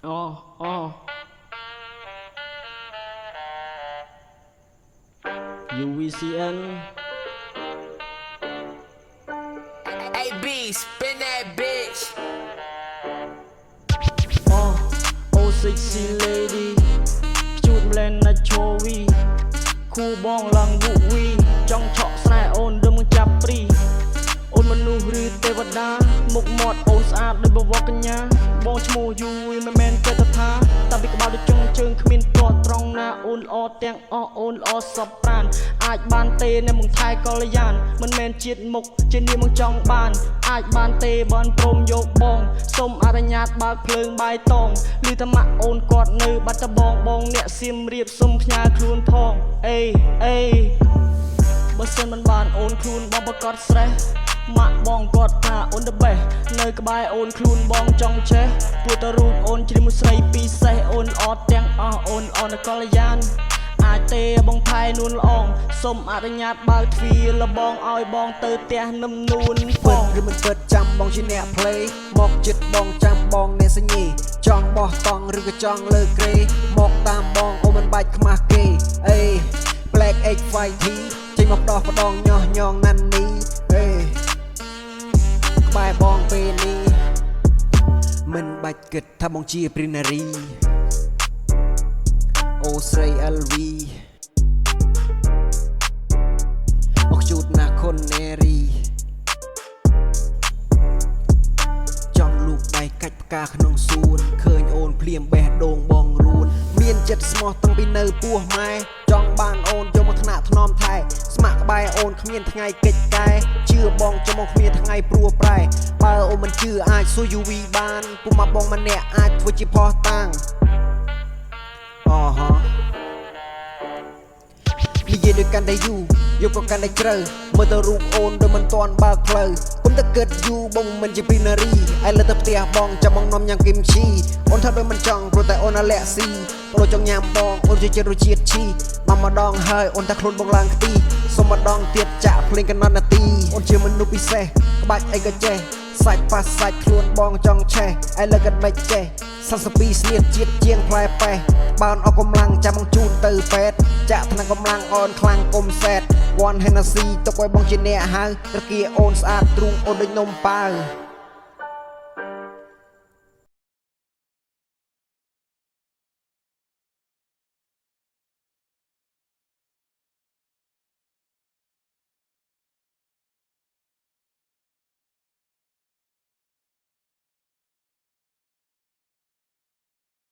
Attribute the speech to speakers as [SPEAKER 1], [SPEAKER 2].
[SPEAKER 1] Oh, UVCN.
[SPEAKER 2] AB, spin that bitch.
[SPEAKER 1] Oh sexy lady ជួតម្លែងណាច់ឈោវីគូបងឡើងវុវីចង់ឆក់ស្នេហ៍អូនរឹមចាប់ព្រីអូនមនុស្សឬទេវតាមុខមាត់អូនស្អាតដូចបវរកញ្ញាបងឈ្មោះយូវីមិនមែនទេតថាតាពីក្បាលដូចចុងជើងគ្មានទាត់ត្រង់ណាអូនល្អទាំងអស់អូនល្អសពប្រានអាចបានទេនៅមកថែកល្យានមិនមែនជាតិមុខជានាមមកចង់បានអាចបានទេបានព្រមយកបងសូមអនុញ្ញាតបើកភ្លើងបាយតងលឺថាម៉ាក់អូនគាត់នៅបាត់ដំបងអ្នកសៀមរាបសូមផ្ញើខ្លួនផងអេបើសិនមិនបានអូនខ្លួនបងប្រកាសស្រេះម៉ាក់បងគាត់ថាអូន the best នៅក្បែរអូនខ្លួនបងចង់ចេះពួតទៅរូបអូនជ្រាបមួយស្រីពិសេសអូនអត់ទាំងអស់អូនអនកល្យានអាចទេបងថែនួនល្អងសូមអនុញ្ញាតបើកទ្វារលបងឲ្យបងទៅផ្ទះនឹមនួនផង
[SPEAKER 3] ឬមិនពិតចាំបងជាអ្នក play មកចិត្តបងចាំបងអ្នកសញ្ញេចង់បោះតង់ឬក៏ចង់លើក្រេមកតាមបងអូនមិនបាច់ខ្មាស់គេអេ Black X White T ចេញមកដោះផ្ដងញោះញងណាន់នេះអេក្បែរបងពេលនេះមិនបាច់គិតថាបងជាព្រីណារីអូស្រី LV អកជូតណាខុននេរីចង់លូកដៃកាច់ផ្កាក្នុងសួនឃើញអូនភ្លាមបេះដូងបងរួនមានចិត្តស្មោះតាំងពីនៅពោះម៉ែចង់បានអូនយកមកថ្នាក់ថ្នមថែស្ម័គ្រក្បែរអូនគ្មានថ្ងៃកិច្ចកែជឿបងចាំមកគ្មានថ្ងៃព្រោះប្រែបើអូនមិនជឿអាចសួរ UV បានពុំមកបងម្នាក់អាចធ្វើជាផោះតាំងនិយាយដូចកាន់តែយូរយកក៏កាន់តែជ្រៅមើលទៅរូបអូនដូចមិនទាន់បើកផ្លូវគុំតែគិតយូរបងមិនជាព្រីណារីឯលើទៅផ្ទះបងចាំបងនាំញ៉ាំគីមឈីអូនថាដូចមិនចង់ព្រោះតែអូនអាឡែស៊ីព្រោះចង់ញ៉ាំបងអូនជាចិត្តរសជាតិឈីមកម្ដងហើយអូនថាខ្លួនបងឡើងខ្ទីសុំម្ដងទៀតចាក់ភ្លេងកណ្ដន់នាទីអូនជាមនុស្សពិសេសក្បាច់អីក៏ចេះសាច់ប៉ះសាច់ខ្លួនបងចង់ឆេះឯលើកាត់មិនចេះ42ស្នៀតជាតិជាងផ្លែប៉េះបើអស់កម្លាំងចាំបងជូនទៅពេទ្យចាក់ថ្នាំកម្លាំងអូនខ្លាំងកុំសែតវ៉ាន់ហេណាស៊ីទុកឲ្យបងជាអ្នកហៅត្រគាអូនស្អាតទ្រូងអូនដូចនំប៉ាវ